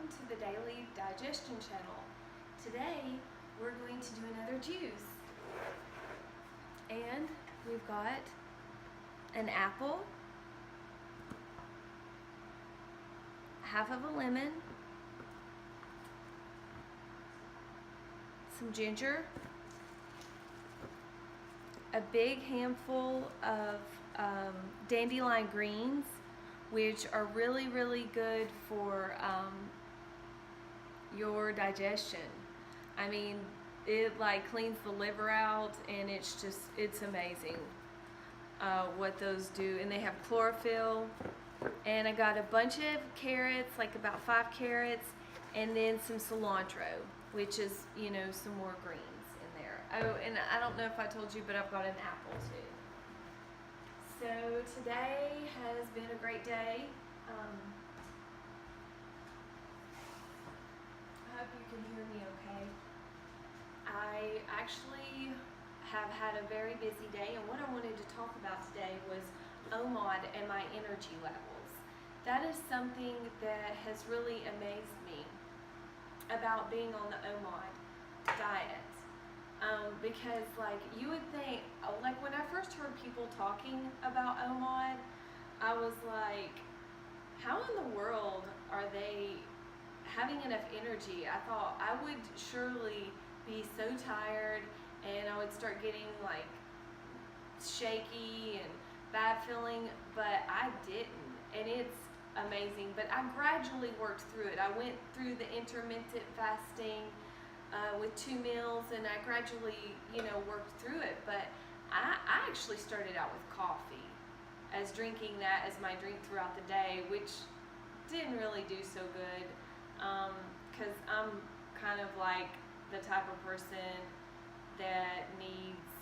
to the Daily Digestion channel. Today we're going to do another juice. And we've got an apple, half of a lemon, some ginger, a big handful of dandelion greens, which are really good for your digestion. I mean, it like cleans the liver out, and it's amazing what those do. And they have chlorophyll. And I got a bunch of carrots, like about 5 carrots, and then some cilantro, which is, you know, some more greens in there. Oh, and I don't know if I told you, but I've got an apple too. So today has been a great day. I hope you can hear me okay. I actually have had a very busy day, and what I wanted to talk about today was OMOD and my energy levels. That is something that has really amazed me about being on the OMOD diet. Because like you would think, like when I first heard people talking about OMOD, I was like, how in the world are they having enough energy? I thought I would surely be so tired, and I would start getting like shaky and bad feeling, but I didn't, and it's amazing. But I gradually worked through it. I went through the intermittent fasting with 2 meals, and I gradually, you know, worked through it. But I actually started out with coffee, as drinking that as my drink throughout the day, which didn't really do so good, because I'm kind of like the type of person that needs,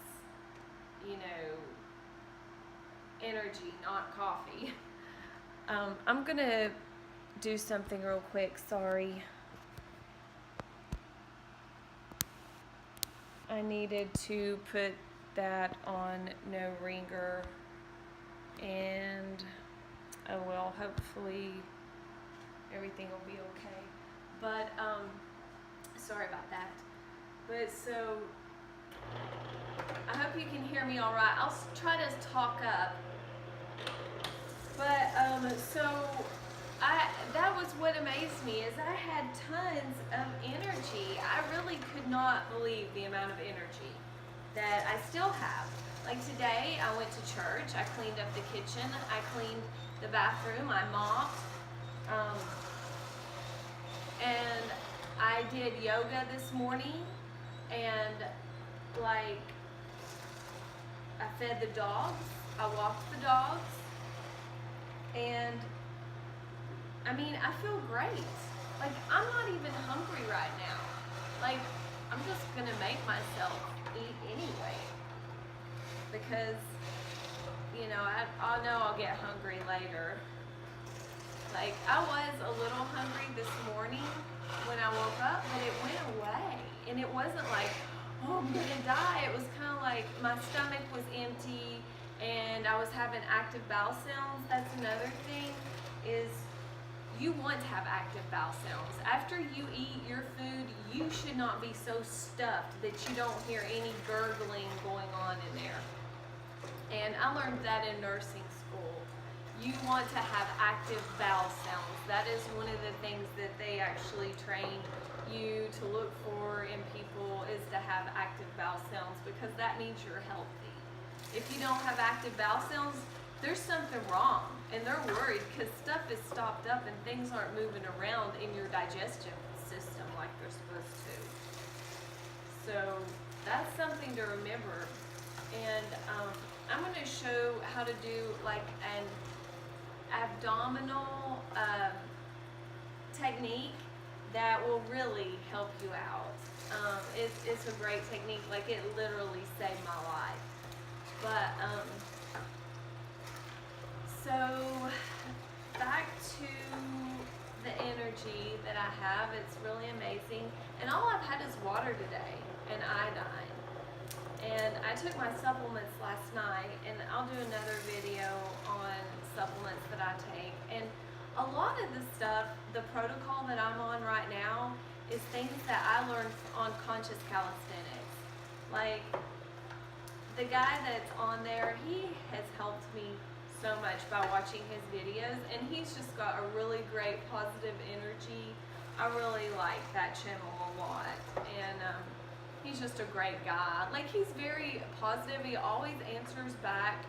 you know, energy, not coffee. I'm gonna do something real quick, sorry. I needed to put that on no ringer, and oh well, hopefully everything will be okay. But sorry about that. But so I hope you can hear me all right. I'll try to talk up. But that was what amazed me, is I had tons of energy. I really could not believe the amount of energy that I still have. Like today, I went to church. I cleaned up the kitchen. I cleaned the bathroom. I mopped. And I did yoga this morning, and like I fed the dogs. I walked the dogs. And I mean, I feel great. Like, I'm not even hungry right now. Like, I'm just gonna make myself eat anyway, because, you know, I know I'll get hungry later. Like, I was a little hungry this morning when I woke up, but it went away. And it wasn't like, oh, I'm gonna die. It was kind of like my stomach was empty, and I was having active bowel sounds. That's another thing, is you want to have active bowel sounds. After you eat your food, you should not be so stuffed that you don't hear any gurgling going on in there. And I learned that in nursing school. You want to have active bowel sounds. That is one of the things that they actually train you to look for in people, is to have active bowel sounds, because that means you're healthy. If you don't have active bowel sounds, there's something wrong, and they're worried because stuff is stopped up and things aren't moving around in your digestion system like they're supposed to. So that's something to remember. And I'm going to show how to do like an abdominal technique that will really help you out. It's a great technique. Like, it literally saved my life. But so back to the energy that I have. It's really amazing. And all I've had is water today and iodine. And I took my supplements last night, and I'll do another video on supplements that I take. And a lot of the stuff, the protocol that I'm on right now is things that I learned on conscious calisthenics. Like, the guy that's on there, he has helped me so much by watching his videos, and he's just got a really great positive energy. I really like that channel a lot, and he's just a great guy. Like, he's very positive. He always answers back,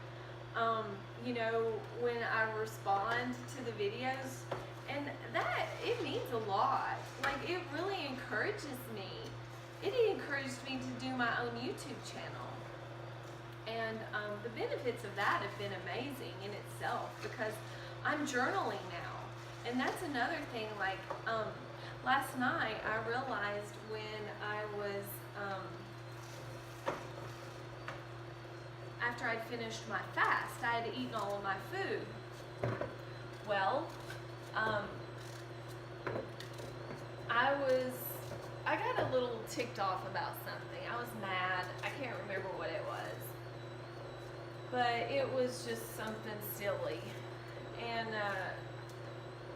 you know, when I respond to the videos, and that, it means a lot. Like, it really encourages me. It encouraged me to do my own YouTube channel. And the benefits of that have been amazing in itself, because I'm journaling now. And that's another thing, like, last night I realized when I was, after I'd finished my fast, I had eaten all of my food. Well, I got a little ticked off about something. I was mad. I can't remember what it was. But it was just something silly. And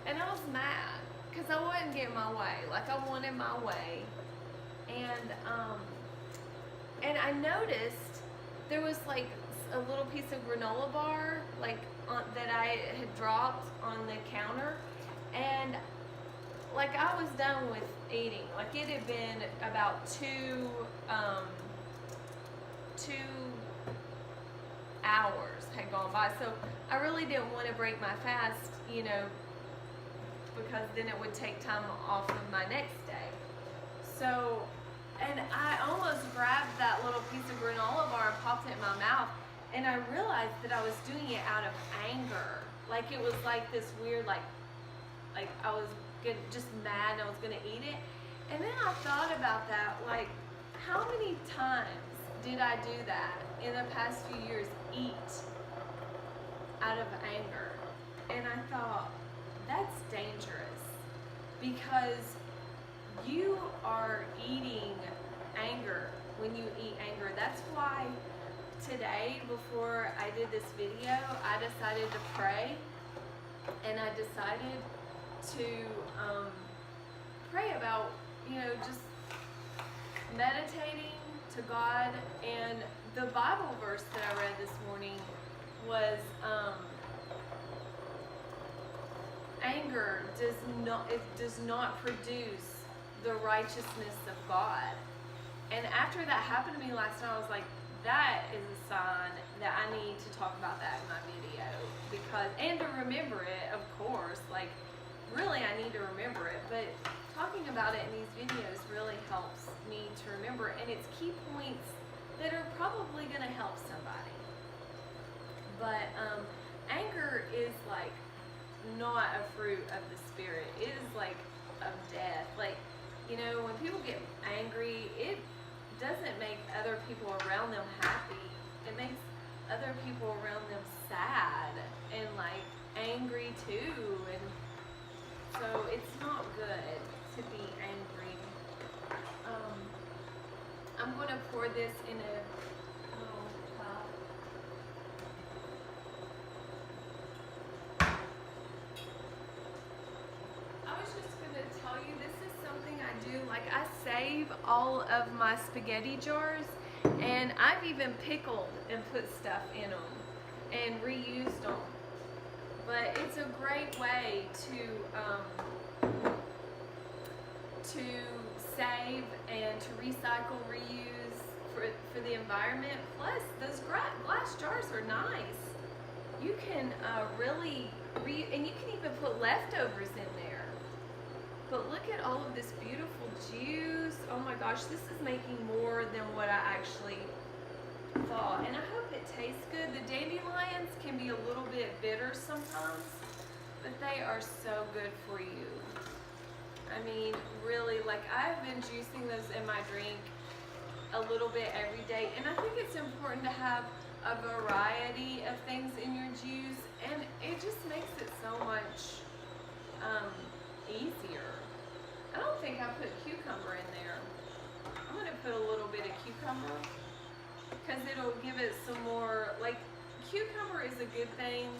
I was mad because I wasn't getting my way. Like, I wanted my way. And I noticed there was like a little piece of granola bar, like, that I had dropped on the counter, and like, I was done with eating. Like, it had been about two hours had gone by, so I really didn't want to break my fast, you know, because then it would take time off of my next day. So, and I almost grabbed that little piece of granola bar and popped it in my mouth, and I realized that I was doing it out of anger. Like, it was like this weird, like I was just mad and I was gonna eat it. And then I thought about that, like, how many times did I do that in the past few years, eat out of anger? And I thought, that's dangerous, because you are eating anger when you eat anger. That's why today, before I did this video, I decided to pray, and I decided to pray about, you know, just meditating to God. And the Bible verse that I read this morning was anger does not produce the righteousness of God. And after that happened to me last night, I was like, that is a sign that I need to talk about that in my video, because, and to remember it, of course. Like, really, I need to remember it, but talking about it in these videos really helps me to remember, and it's key points that are probably going to help somebody. But anger is like not a fruit of the Spirit. It is like of death. Like, you know, when people get angry, it doesn't make other people around them happy. It makes other people around them sad and like angry too. And so it's not good to be angry. I'm going to pour this in a little cup. I was just going to tell you, this is something I do. Like, I save all of my spaghetti jars, and I've even pickled and put stuff in them and reused them. But it's a great way to save and to recycle, reuse for the environment. Plus, those glass jars are nice. You can really and you can even put leftovers in there. But look at all of this beautiful juice. Oh my gosh, this is making more than what I actually thought. And I hope it tastes good. The dandelions can be a little bit bitter sometimes, but they are so good for you. I mean, really, like, I've been juicing those in my drink a little bit every day, and I think it's important to have a variety of things in your juice, and it just makes it so much easier. I don't think I put cucumber in there. I'm going to put a little bit of cucumber, because it'll give it some more, like, cucumber is a good thing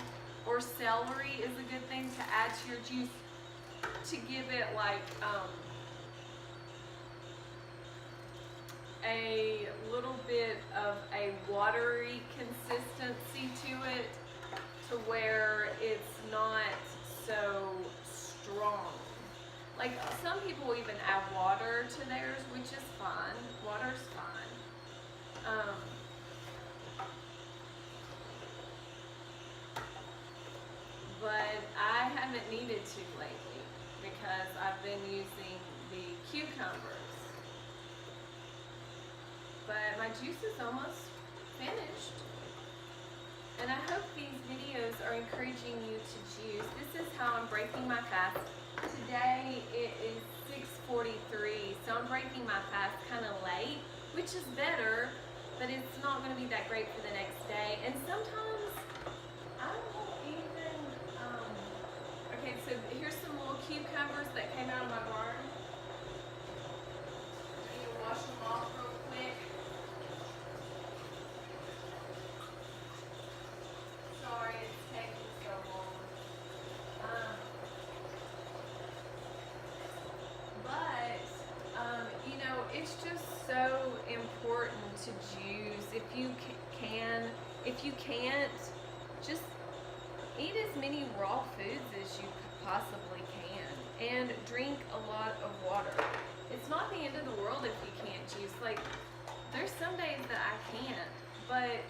or celery is a good thing to add to your juice to give it like a little bit of a watery consistency to it, to where it's not so strong. Like some people even add water to theirs, which is fine. Water's fine. But I haven't needed to lately because I've been using the cucumbers. But my juice is almost finished. And I hope these videos are encouraging you to juice. This is how I'm breaking my fast. Today it is 6:43, so I'm breaking my fast kind of late, which is better, but it's not going to be that great for the next day. And sometimes I don't even, okay, so here's some little cucumbers that came out of my garden. I need to wash them off real quick. Sorry, it's taking so long. You know, it's just so important to juice. If you can, if you can't, just eat as many raw foods as you possibly can, and drink a lot of water. It's not the end of the world if you can't juice. Like, there's some days that I can't, but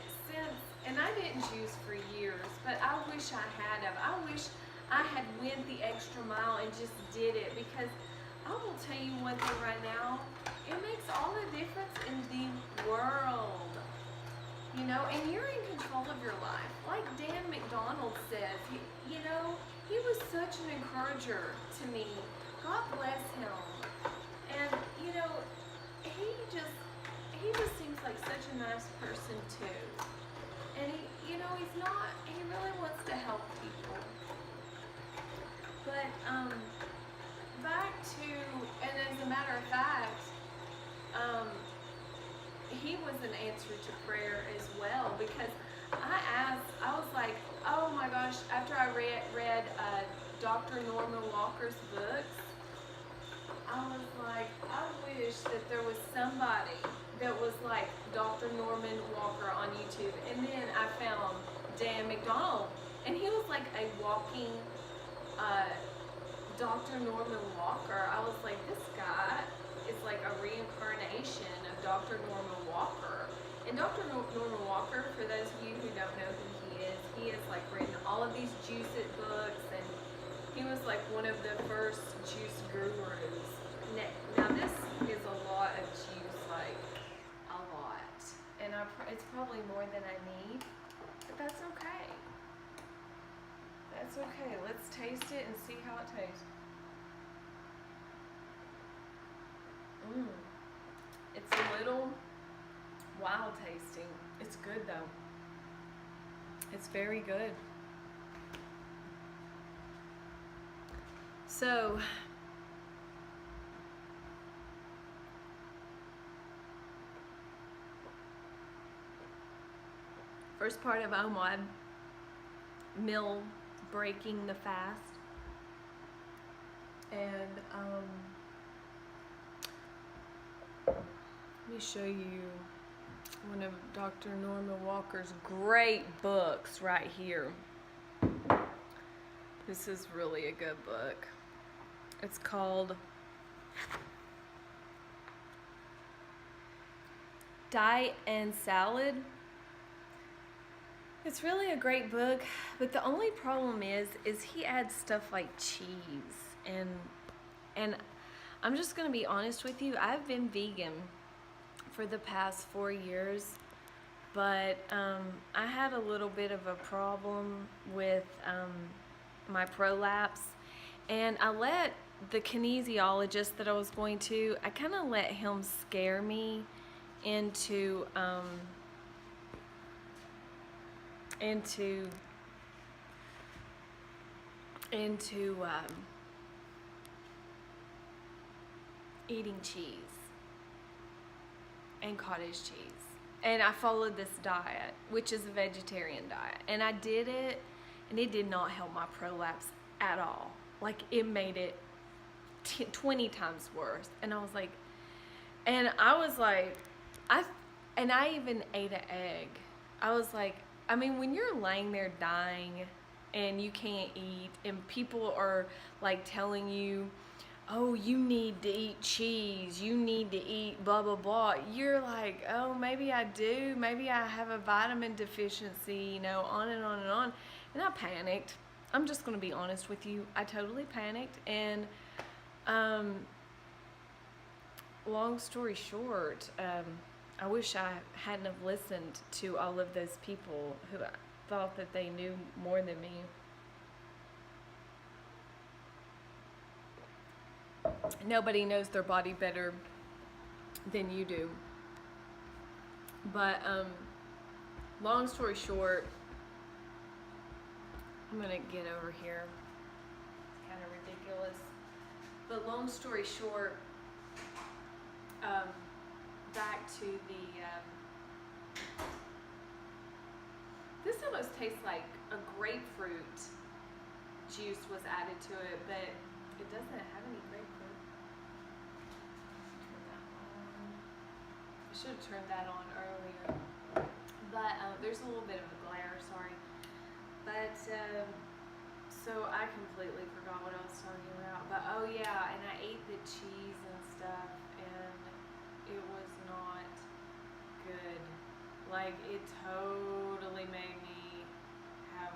and I didn't juice for years, but I wish I had of. I wish I had went the extra mile and just did it, because I will tell you one thing right now, it makes all the difference in the world. You know, and you're in control of your life. Like Dan McDonald says, he was such an encourager to me. God bless him. And, you know, he just seems like such a nice person too. And he really wants to help people. But, back to, and as a matter of fact, he was an answer to prayer as well, because I was like, oh my gosh, after I read Dr. Norman Walker's books, I was like, I wish that there was somebody that was like Dr. Norman Walker on YouTube. And then I found Dan McDonald, and he was like a walking Dr. Norman Walker. I was like, this guy is like a reincarnation of Dr. Norman Walker. And Dr. Norman Walker, for those of you who don't know who he has like written all of these Juice It books, and he was like one of the first juice gurus. Now this is a lot of juice, like a lot. And it's probably more than I need, but that's okay. That's okay. Let's taste it and see how it tastes. It's a little wild tasting. It's good though. It's very good. So, first part of OMOD, meal breaking the fast. And let me show you one of Dr. Norman Walker's great books right here. This is really a good book. It's called Diet and Salad. It's really a great book, but the only problem is he adds stuff like cheese, and I'm just gonna be honest with you. I've been vegan for the past 4 years, but I had a little bit of a problem with my prolapse, and I let the kinesiologist that I was going to, I kind of let him scare me into eating cheese and cottage cheese. And I followed this diet, which is a vegetarian diet, and I did it, and it did not help my prolapse at all. Like, it made it 20 times worse. And I was like, I even ate an egg. I was like, I mean, when you're laying there dying and you can't eat, and people are like telling you, oh, you need to eat cheese, you need to eat blah, blah, blah. You're like, oh, maybe I do. Maybe I have a vitamin deficiency, you know, on and on and on. And I panicked. I'm just going to be honest with you. I totally panicked. And long story short, I wish I hadn't have listened to all of those people who thought that they knew more than me. Nobody knows their body better than you do. But long story short, I'm gonna get over here. It's kind of ridiculous. But long story short, back to the, this almost tastes like a grapefruit juice was added to it, but it doesn't have any grapefruit. Turn that on. I should have turned that on earlier. But there's a little bit of a glare, sorry. But so I completely forgot what I was talking about. But oh yeah, and I ate the cheese and stuff, and it was not good. Like, it totally made me have,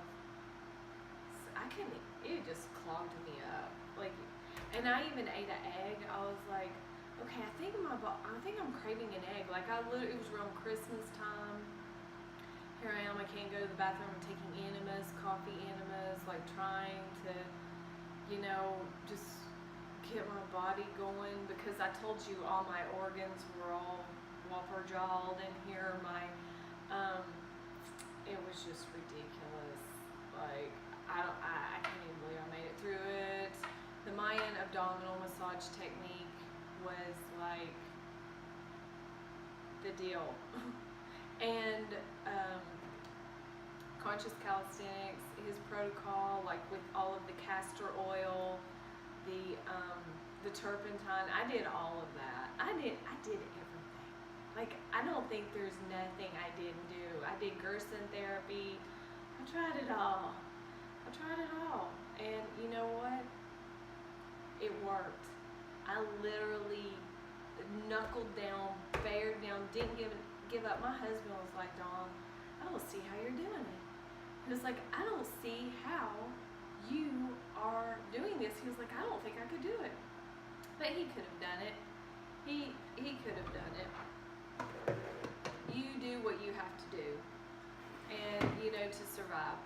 it just clogged me up. Like, and I even ate an egg. I was like, okay, I think I'm craving an egg. Like, it was around Christmas time. Here I am, I can't go to the bathroom. I'm taking enemas, coffee enemas, like trying to, you know, just get my body going, because I told you all my organs were all whopper-jawed in here. It was just ridiculous. Like, I can't even believe I made it through it. The Mayan abdominal massage technique was like the deal. And conscious calisthenics, his protocol, like with all of the castor oil, the turpentine, I did all of that. I did everything. Like, I don't think there's nothing I didn't do. I did Gerson therapy. I tried it all. And you know what? It worked. I literally knuckled down, bared down, didn't give up. My husband was like, Dawn, I don't see how you're doing it. He was like, I don't see how you are doing this. He was like, I don't think I could do it. But he could have done it. He could have done it. You do what you have to do, and you know, to survive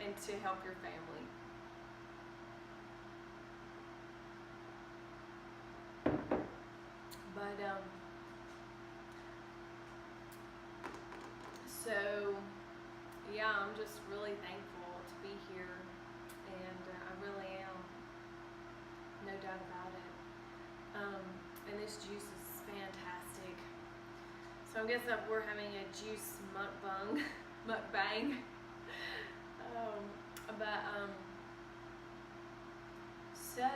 and to help your family. But so yeah, I'm just really thankful to be here, and I really am, no doubt about it. And this juice is fantastic. So I guess we're having a juice mukbang. So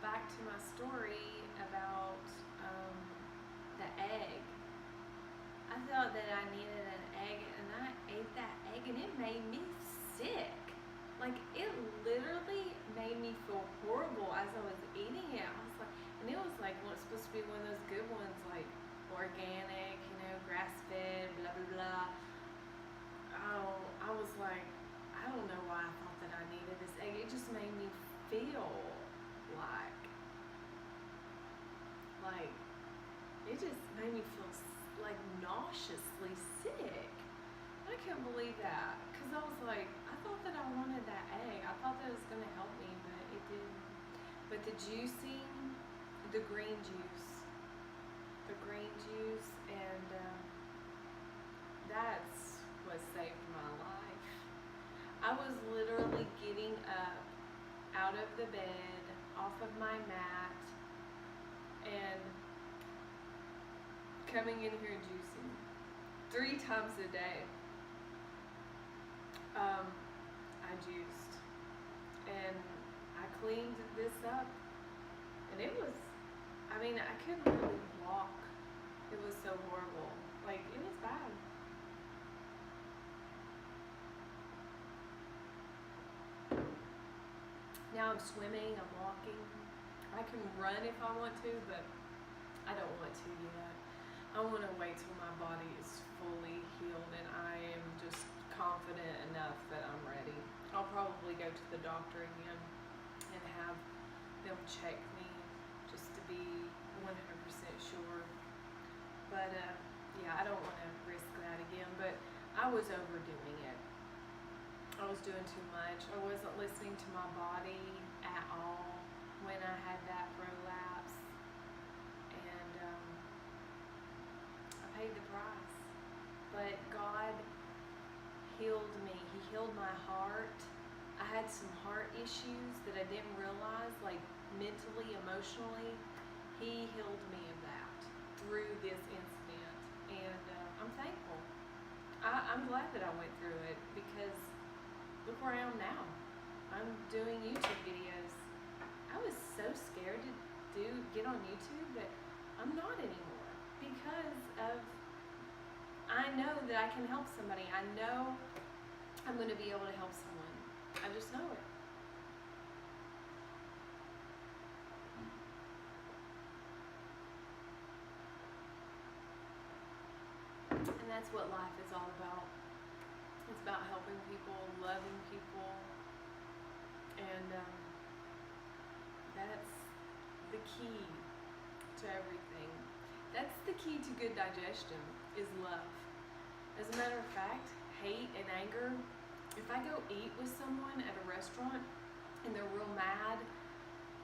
back to my story about the egg. I thought that I needed an egg, and I ate that egg, and it made me sick. Like, it literally made me feel horrible as I was eating it. I was like, and it was like, well, it's supposed to be one of those good ones, like organic, you know, grass-fed, blah, blah, blah. Oh, I was like, I don't know why I thought that I needed this egg. It just made me feel like, it just made me feel like nauseously sick. I can't believe that, because I was like, I thought that I wanted that egg. I thought that it was going to help me, but it didn't. But the juicing, the green juice, and that's what saved my life. I was literally getting up out of the bed, off of my mat, and coming in here juicing 3 times a day. I juiced, and I cleaned this up, and it was, I mean, I couldn't really walk. It was so horrible. Like, it was bad. Now I'm swimming, I'm walking. I can run if I want to, but I don't want to yet. I want to wait till my body is fully healed and I am just confident enough that I'm ready. I'll probably go to the doctor again and have them check me just to be 100% sure. But yeah, I don't want to risk that again, but I was overdoing it. I was doing too much. I wasn't listening to my body at all when I had that prolapse, and I paid the price. But God healed me. He healed my heart. I had some heart issues that I didn't realize, like mentally, emotionally. He healed me of that through this incident, and I'm thankful. I'm glad that I went through it, because look where I am now. I'm doing YouTube videos. I was so scared to get on YouTube, but I'm not anymore, because of, I know that I can help somebody. I know I'm going to be able to help someone. I just know it. And that's what life is all about. It's about helping people, loving people, and that's the key to everything. That's the key to good digestion, is love. As a matter of fact, hate and anger, if I go eat with someone at a restaurant and they're real mad,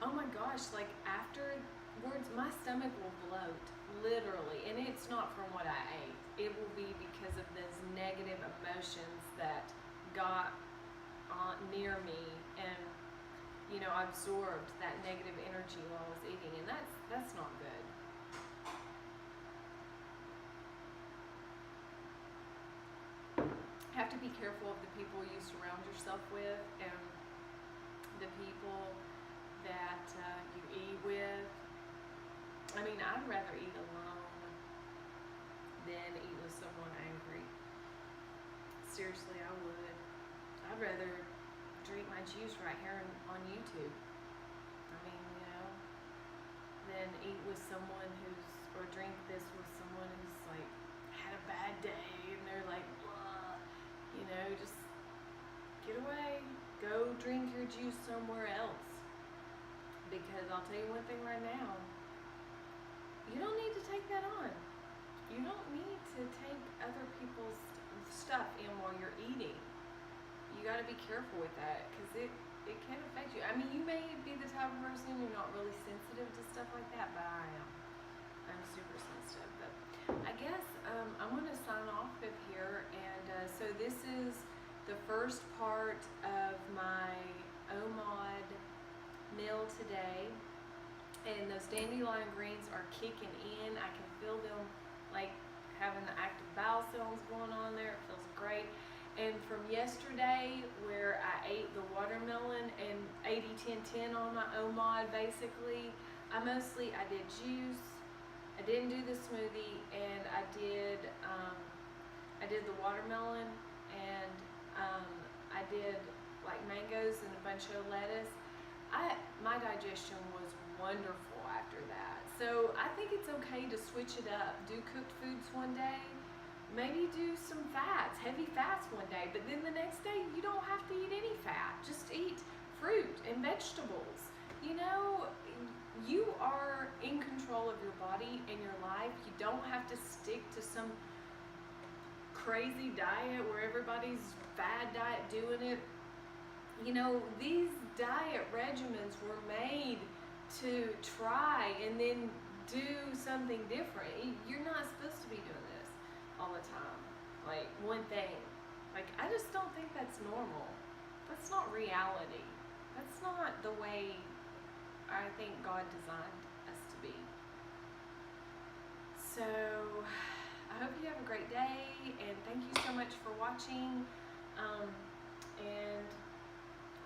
oh my gosh, like afterwards my stomach will bloat, literally, and it's not from what I ate. It will be because of those negative emotions that got near me, and you know, I absorbed that negative energy while I was eating, and that's not good. You have to be careful of the people you surround yourself with, and the people that you eat with. I mean, I'd rather eat alone than eat with someone angry. Seriously, I would. I'd rather drink my juice right here on YouTube. I mean, you know, than eat with someone or drink this with someone who's like had a bad day and they're like, blah. You know, just get away. Go drink your juice somewhere else. Because I'll tell you one thing right now, you don't need to take that on. You don't need to take other people's stuff in while you're eating. You got to be careful with that, because it can affect you. I mean, you may be the type of person who's not really sensitive to stuff like that, but I am. I'm super sensitive. But I guess I'm going to sign off of here, and so this is the first part of my OMOD meal today, and those dandelion greens are kicking in. I can feel them like having the active bowel cells going on there. It feels great. And from yesterday, where I ate the watermelon and 80-10-10 on my OMOD, basically, I did juice. I didn't do the smoothie, and I did the watermelon, and I did like mangoes and a bunch of lettuce. My digestion was wonderful after that. So I think it's okay to switch it up. Do cooked foods one day. Maybe do some fats, heavy fats one day, but then the next day you don't have to eat any fat. Just eat fruit and vegetables. You know, you are in control of your body and your life. You don't have to stick to some crazy diet where everybody's fad diet doing it. You know, these diet regimens were made to try and then do something different. You're not supposed to be doing this all the time, like one thing. Like, I just don't think that's normal. That's not reality. That's not the way I think God designed us to be. So I hope you have a great day, and thank you so much for watching. and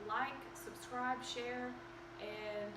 like, subscribe, share, and